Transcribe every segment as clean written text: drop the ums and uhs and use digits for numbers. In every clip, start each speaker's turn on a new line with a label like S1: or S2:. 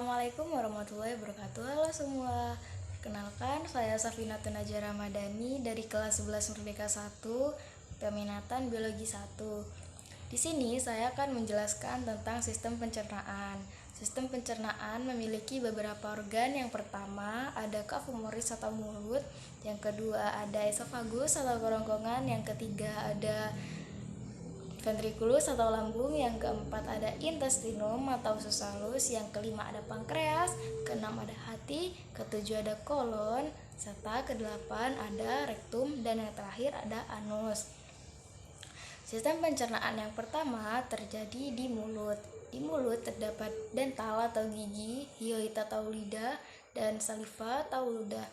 S1: Assalamualaikum warahmatullahi wabarakatuh. Halo semua. Perkenalkan, saya Safinatun Najah Ramadhani dari kelas 11 Merdeka 1, peminatan biologi 1. Di sini saya akan menjelaskan tentang sistem pencernaan. Sistem pencernaan memiliki beberapa organ. Yang pertama ada kaphumoris atau mulut, yang kedua ada esofagus atau kerongkongan, yang ketiga ada ventriculus atau lambung, yang keempat ada intestinum atau usus halus, yang kelima ada pankreas, keenam ada hati, ketujuh ada kolon, serta kedelapan ada rektum, dan yang terakhir ada anus. Sistem pencernaan yang pertama terjadi di mulut. Di mulut terdapat dental atau gigi, hyoid atau lidah, dan saliva atau ludah.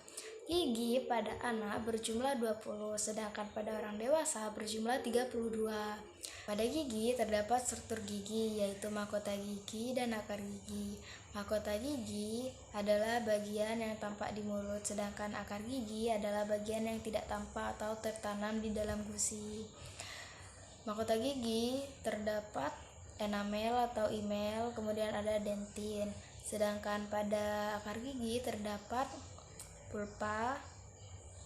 S1: Gigi pada anak berjumlah 20, sedangkan pada orang dewasa berjumlah 32. Pada gigi terdapat struktur gigi, yaitu mahkota gigi dan akar gigi. Mahkota gigi adalah bagian yang tampak di mulut, sedangkan akar gigi adalah bagian yang tidak tampak atau tertanam di dalam gusi. Mahkota gigi terdapat enamel atau imel, kemudian ada dentin. Sedangkan pada akar gigi terdapat pulpa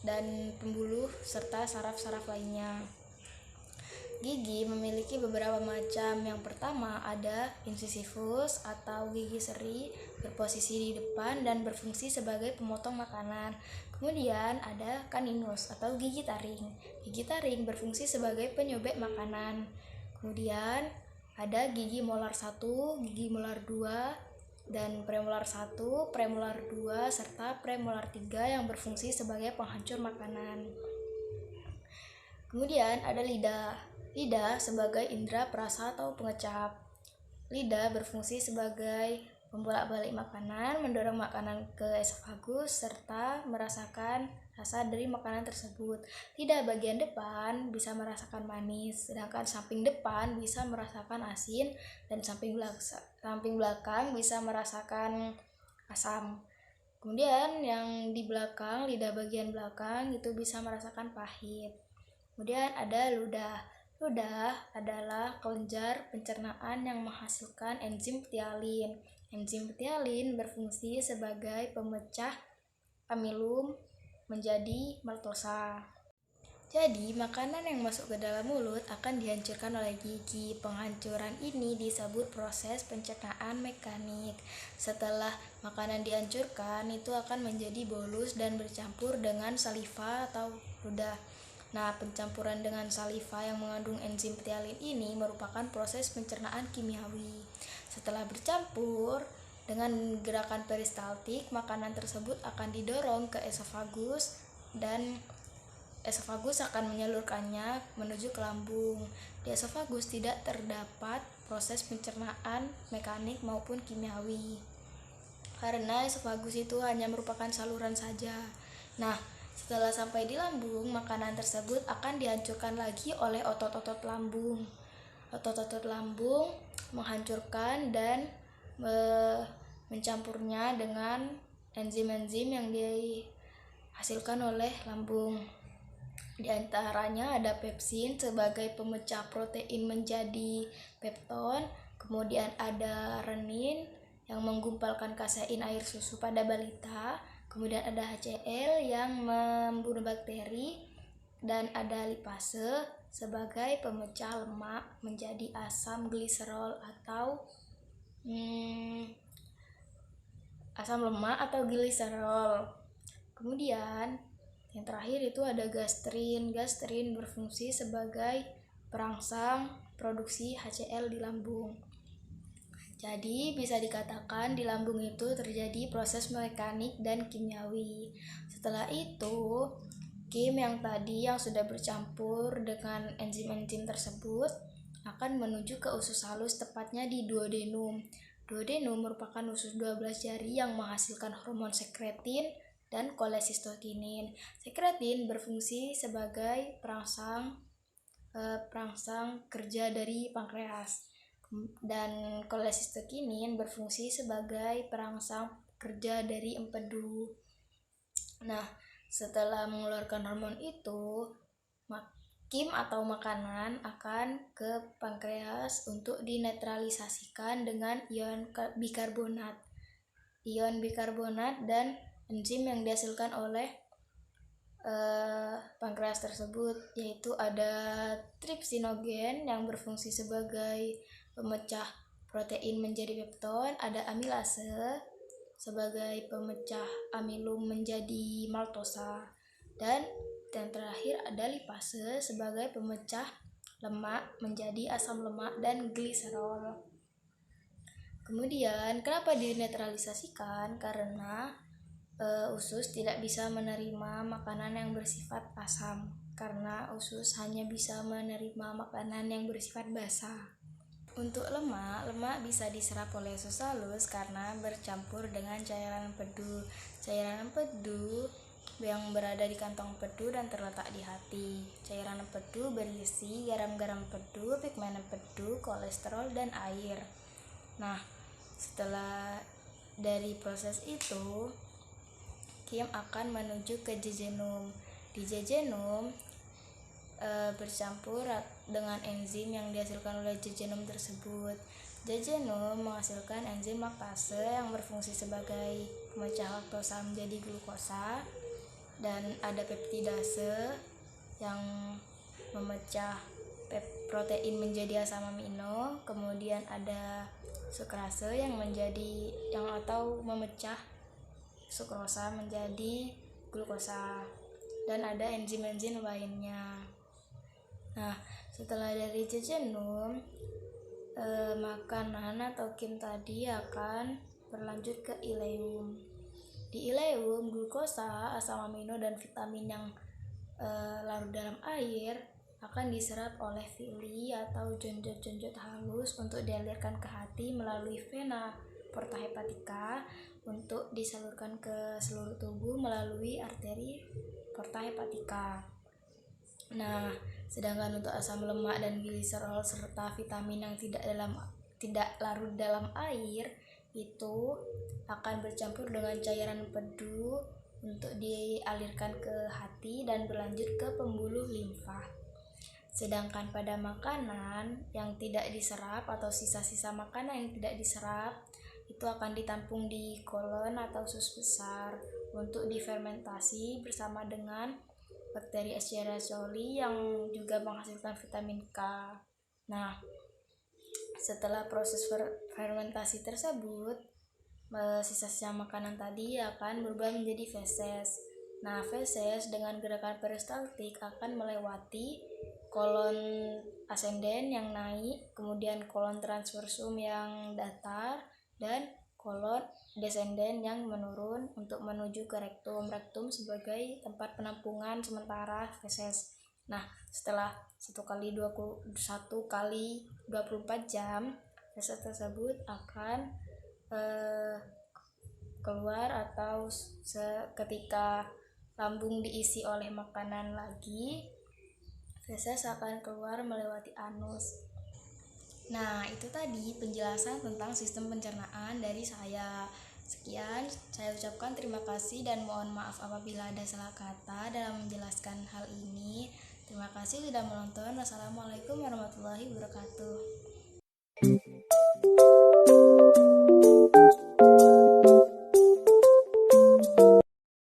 S1: dan pembuluh serta saraf-saraf lainnya. Gigi memiliki beberapa macam. Yang pertama ada incisivus atau gigi seri, berposisi di depan dan berfungsi sebagai pemotong makanan. Kemudian ada caninus atau gigi taring. Gigi taring berfungsi sebagai penyobek makanan. Kemudian ada gigi molar 1, gigi molar 2, dan premolar 1, premolar 2, serta premolar 3 yang berfungsi sebagai penghancur makanan. Kemudian ada lidah. Lidah sebagai indera perasa atau pengecap. Lidah berfungsi sebagai pembolak-balik makanan, mendorong makanan ke esofagus, serta merasakan rasa dari makanan tersebut. Lidah bagian depan bisa merasakan manis, sedangkan samping depan bisa merasakan asin, dan samping belakang bisa merasakan asam. Kemudian yang di belakang, lidah bagian belakang itu bisa merasakan pahit. Kemudian ada ludah. Ludah adalah kelenjar pencernaan yang menghasilkan enzim ptialin. Enzim ptialin berfungsi sebagai pemecah amilum menjadi maltosa. Jadi, makanan yang masuk ke dalam mulut akan dihancurkan oleh gigi. Penghancuran ini disebut proses pencernaan mekanik. Setelah makanan dihancurkan, itu akan menjadi bolus dan bercampur dengan saliva atau ludah. Nah, pencampuran dengan saliva yang mengandung enzim ptialin ini merupakan proses pencernaan kimiawi. Setelah bercampur dengan gerakan peristaltik, makanan tersebut akan didorong ke esofagus dan esofagus akan menyalurkannya menuju ke lambung. Di esofagus tidak terdapat proses pencernaan mekanik maupun kimiawi, karena esofagus itu hanya merupakan saluran saja. Nah, setelah sampai di lambung, makanan tersebut akan dihancurkan lagi oleh otot-otot lambung. Otot-otot lambung menghancurkan dan mencampurnya dengan enzim-enzim yang dihasilkan oleh lambung. Di antaranya ada pepsin sebagai pemecah protein menjadi pepton, kemudian ada renin yang menggumpalkan kasein air susu pada balita, kemudian ada HCl yang membunuh bakteri, dan ada lipase sebagai pemecah lemak menjadi asam gliserol atau asam lemak atau gliserol. Kemudian yang terakhir itu ada gastrin. Gastrin berfungsi sebagai perangsang produksi HCl di lambung. Jadi bisa dikatakan di lambung itu terjadi proses mekanik dan kimiawi. Setelah itu, kim yang tadi yang sudah bercampur dengan enzim-enzim tersebut akan menuju ke usus halus, tepatnya di duodenum. Duodenum merupakan usus 12 jari yang menghasilkan hormon sekretin dan kolesistokinin. Sekretin berfungsi sebagai perangsang kerja dari pankreas, dan kolesistokinin berfungsi sebagai perangsang kerja dari empedu. Nah, setelah mengeluarkan hormon itu, kim atau makanan akan ke pankreas untuk dinetralisasikan dengan ion bikarbonat. ion bikarbonat dan enzim yang dihasilkan oleh pankreas tersebut, yaitu ada tripsinogen yang berfungsi sebagai pemecah protein menjadi pepton, ada amilase sebagai pemecah amilum menjadi maltosa, dan terakhir ada lipase sebagai pemecah lemak menjadi asam lemak dan gliserol. Kemudian kenapa dinetralisasikan? Karena usus tidak bisa menerima makanan yang bersifat asam, karena usus hanya bisa menerima makanan yang bersifat basa. Untuk lemak bisa diserap oleh usus halus karena bercampur dengan cairan empedu. Cairan empedu yang berada di kantong empedu dan terletak di hati. Cairan empedu berisi garam-garam empedu, pigmen empedu, kolesterol, dan air. Nah, setelah dari proses itu, Kim akan menuju ke jejenum. Di jejenum bercampur dengan enzim yang dihasilkan oleh jejenum tersebut. Jejenum menghasilkan enzim laktase yang berfungsi sebagai pemecah laktosa menjadi glukosa, dan ada peptidase yang memecah protein menjadi asam amino. Kemudian ada sukrase yang memecah sukrosa menjadi glukosa, dan ada enzim-enzim lainnya. Nah, setelah dari jejenum, makanan atau Kim tadi akan berlanjut ke ileum. Di ileum, glukosa, asam amino, dan vitamin yang larut dalam air akan diserap oleh villi atau jonjot-jonjot halus untuk dialirkan ke hati melalui vena porta hepatica untuk disalurkan ke seluruh tubuh melalui arteri porta hepatica. Nah, sedangkan untuk asam lemak dan gliserol serta vitamin yang tidak larut dalam air itu akan bercampur dengan cairan empedu untuk dialirkan ke hati dan berlanjut ke pembuluh limfa. Sedangkan pada makanan yang tidak diserap atau sisa-sisa makanan yang tidak diserap itu akan ditampung di kolon atau usus besar untuk difermentasi bersama dengan bakteri Escherichia coli yang juga menghasilkan vitamin K. Nah, setelah proses fermentasi tersebut, sisa-sisa makanan tadi akan berubah menjadi feses. Nah, feses dengan gerakan peristaltik akan melewati kolon asenden yang naik, kemudian kolon transversum yang datar, dan kolon descenden yang menurun untuk menuju ke rektum. Rektum sebagai tempat penampungan sementara feses. Nah, setelah 1 kali 24 jam, feses tersebut akan keluar, atau ketika lambung diisi oleh makanan lagi, feses akan keluar melewati anus. Nah, itu tadi penjelasan tentang sistem pencernaan dari saya. Sekian, saya ucapkan terima kasih dan mohon maaf apabila ada salah kata dalam menjelaskan hal ini. Terima kasih sudah menonton. Wassalamualaikum warahmatullahi wabarakatuh.